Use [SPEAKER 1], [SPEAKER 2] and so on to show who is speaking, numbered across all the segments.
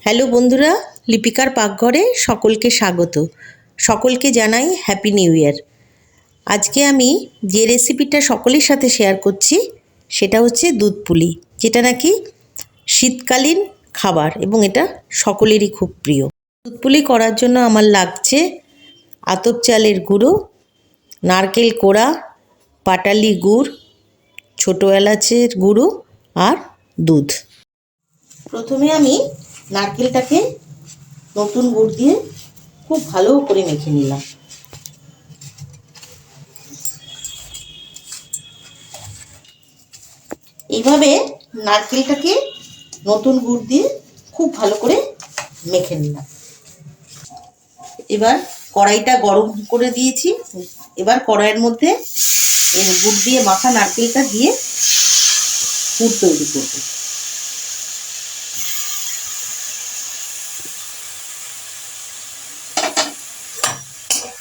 [SPEAKER 1] Hello বন্ধুরা, লিপিকার পাকঘরে সকলকে স্বাগত। সকলকে জানাই হ্যাপি নিউ ইয়ার। আজকে আমি যে রেসিপিটা সকলের সাথে শেয়ার করছি সেটা হচ্ছে দুধ পুলি, যেটা নাকি শীতকালীন খাবার এবং এটা সকলেরই খুব প্রিয়। দুধ পুলি করার জন্য আমার লাগছে আতপ চালের গুঁড়ো, নারকেল কোড়া, পাটালি গুড়, ছোটো এলাচের গুঁড়ো আর দুধ। প্রথমে আমি নারকেলটাকে নতুন গুড় দিয়ে খুব ভালো করে মেখে নিলাম। এইভাবে নারকেলটাকে নতুন গুড় দিয়ে খুব ভালো করে মেখে নিলাম। এবার কড়াইটা গরম করে দিয়েছি। এবার কড়াইয়ের মধ্যে এই গুড় দিয়ে মাখা নারকেলটা দিয়ে পুর তৈরি করব।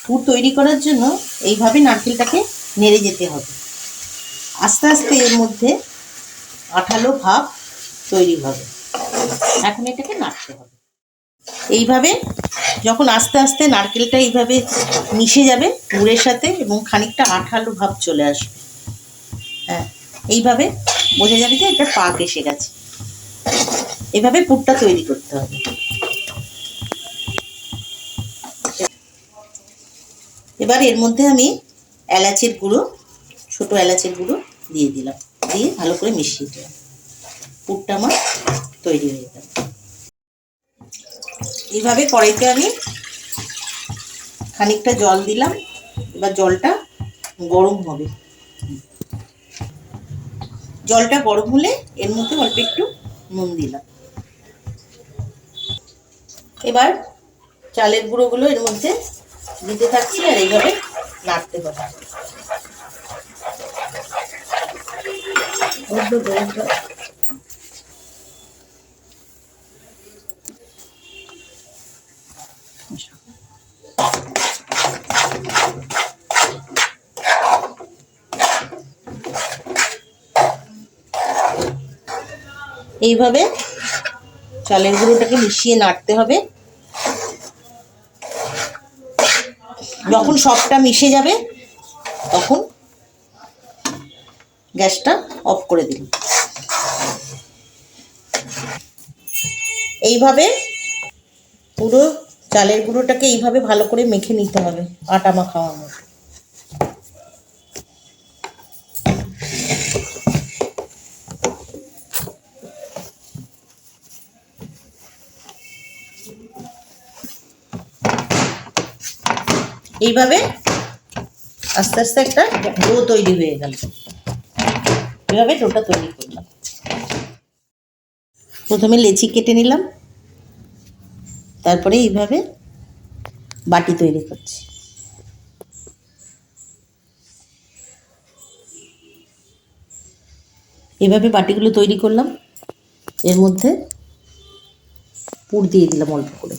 [SPEAKER 1] পুর তৈরি করার জন্য এইভাবে নারকেলটাকে নেড়ে যেতে হবে। আস্তে আস্তে এর মধ্যে আঠালো ভাব তৈরি হবে। এখন এটাকে নাড়তে হবে। এইভাবে যখন আস্তে আস্তে নারকেলটা এইভাবে মিশে যাবে গুড়ের সাথে এবং খানিকটা আঠালো ভাব চলে আসবে, হ্যাঁ, এইভাবে বোঝা যাবে যে এটা পাক এসে গেছে। এইভাবে পুরটা তৈরি করতে হবে। এবার এর মধ্যে আমি এলাচের গুঁড়ো, ছোটো এলাচের গুঁড়ো দিয়ে দিলাম, দিয়ে ভালো করে মিশিয়ে দিলাম। পুরটা আমার তৈরি হয়ে গেল। এইভাবে কড়াইতে আমি খানিকটা জল দিলাম। এবার জলটা গরম হবে। জলটা গরম হলে এর মধ্যে অল্প একটু নুন দিলাম। এবার চালের গুঁড়োগুলো এর মধ্যে দিতে থাকছি আর এইভাবে নাড়তে হবে। এইভাবে চালের গুঁড়োটাকে মিশিয়ে নাড়তে হবে। যখন সবটা মিশে যাবে তখন গ্যাসটা অফ করে দিন। এইভাবে পুরো চালের গুঁড়োটাকে এইভাবে ভালো করে মেখে নিতে হবে, আটা মাখার মতো। এইভাবে আস্তে আস্তে একটা ডো তৈরি হয়ে গেল। এইভাবে ডোটা তৈরি করলাম। প্রথমে লেচি কেটে নিলাম, তারপরে এইভাবে বাটি তৈরি করছি। এইভাবে বাটিগুলো তৈরি করলাম। এর মধ্যে পুর দিয়ে দিলাম অল্প করে।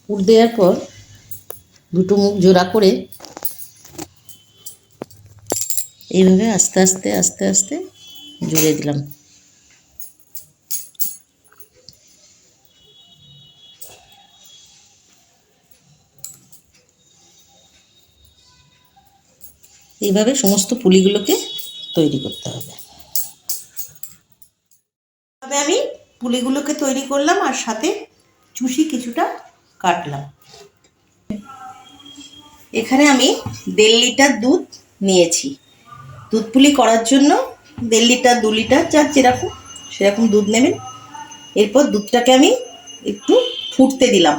[SPEAKER 1] পুর দেওয়ার পর দুটো মুখ জোড়া করে এইভাবে আস্তে আস্তে আস্তে আস্তে জুড়ে দিলাম। এইভাবে সমস্ত পুলিগুলোকে তৈরি করতে হবে। তবে আমি পুলিগুলোকে তৈরি করলাম আর সাথে চুষি কিছুটা কাটলাম। এখানে আমি 1.5 লিটার দুধ নিয়েছি। দুধ পুলি করার জন্য 1.5 লিটার 2 লিটার যার যেরকম সেরকম দুধ নেবেন। এরপর দুধটাকে আমি একটু ফুটতে দিলাম।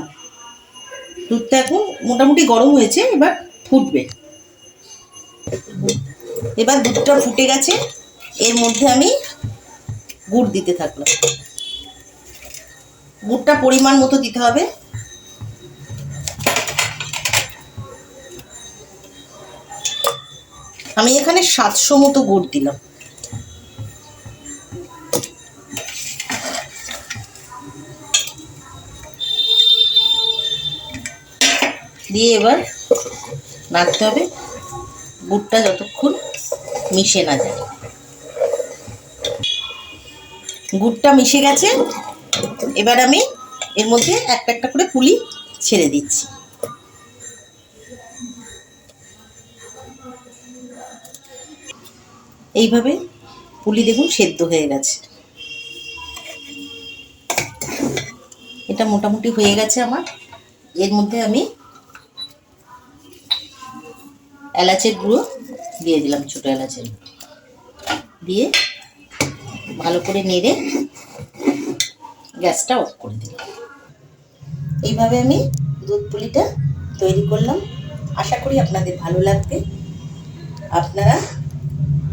[SPEAKER 1] দুধটা এখন মোটামুটি গরম হয়েছে, এবার ফুটবে। এবার দুধটা ফুটে গেছে, এর মধ্যে আমি গুড় দিতে থাকলাম। গুড়টা পরিমাণ মতো দিতে হবে। আমি এখানে 700 মতো গুড় দিলাম। দিয়ে এবার নাড়তে হবে, গুড়টা যতক্ষণ মিশে না যায়। গুড়টা মিশে গেছে। এবার আমি এর মধ্যে একটা একটা করে পুলি ছেড়ে দিচ্ছি। এইভাবে পুলি দেখুন সেদ্ধ হয়ে গেছে। এটা মোটামুটি হয়ে গেছে আমার। এর মধ্যে আমি এলাচের গুঁড়ো দিয়ে দিলাম, ছোটো এলাচের দিয়ে ভালো করে নেড়ে গ্যাসটা অফ করে দিলাম। এইভাবে আমি দুধ পুলিটা তৈরি করলাম। আশা করি আপনাদের ভালো লাগবে। আপনারা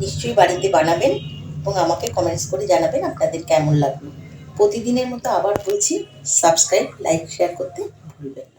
[SPEAKER 1] নিশ্চয়ই বাড়িতে বানাবেন এবং আমাকে কমেন্টস করে জানাবেন আপনাদের কেমন লাগলো। প্রতিদিনের মতো আবার বলছি, সাবস্ক্রাইব, লাইক, শেয়ার করতে ভুলবেন না।